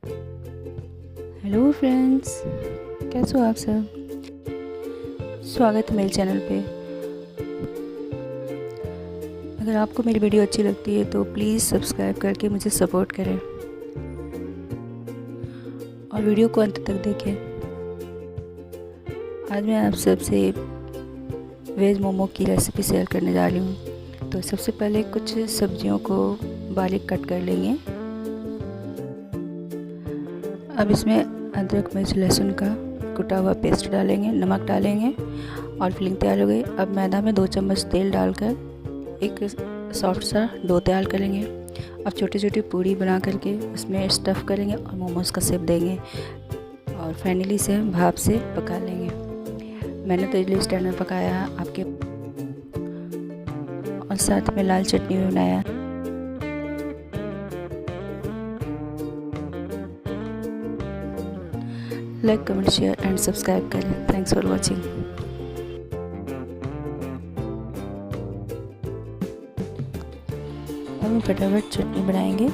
Hello friends, कैसे हो आप सब। स्वागत है मेरे चैनल पे। अगर आपको मेरी वीडियो अच्छी लगती है तो प्लीज़ सब्सक्राइब करके मुझे सपोर्ट करें और वीडियो को अंत तक देखें। आज मैं आप सबसे वेज मोमो की रेसिपी शेयर करने जा रही हूँ। तो सबसे पहले कुछ सब्जियों को बारीक कट कर लेंगे। अब इसमें अदरक मिर्च लहसुन का कुटा हुआ पेस्ट डालेंगे, नमक डालेंगे और फिलिंग तैयार हो गई। अब मैदा में 2 चम्मच तेल डालकर एक सॉफ्ट सा डो तैयार करेंगे। अब छोटी छोटी पूड़ी बना करके उसमें स्टफ़ करेंगे और मोमोज़ का शेप देंगे और फाइनली इसे भाप से पका लेंगे। मैंने तो इडली स्टैंड में पकाया आपके, और साथ में लाल चटनी भी बनाया। Like, comment, share and subscribe करें। Thanks for watching. अब हम फटाफट चटनी बनाएंगे।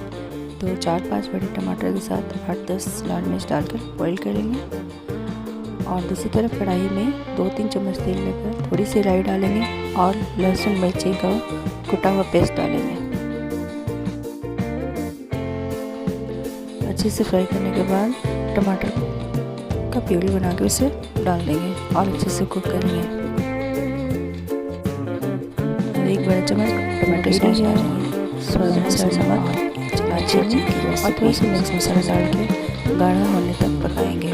तो 4-5 बड़े टमाटर के साथ 8-10 लाल मिर्च डालकर बॉईल करेंगे और दूसरी तरफ कढ़ाई में 2-3 चम्मच तेल लेकर थोड़ी सी राई डालेंगे और लहसुन मिर्ची का कुटा हुआ पेस्ट डालेंगे। अच्छे से फ्राई करने के बाद टमाटर का प्यूरी बना के उसे डाल देंगे और अच्छे से कुक करेंगे। और 1 बड़ा चम्मच टमाटो सॉस डालेंगे, स्वाद अनुसार नमक, लाल चटनी और थोड़ा सा मिर्च मसाला डाल के गाढ़ा होने तक पकाएंगे।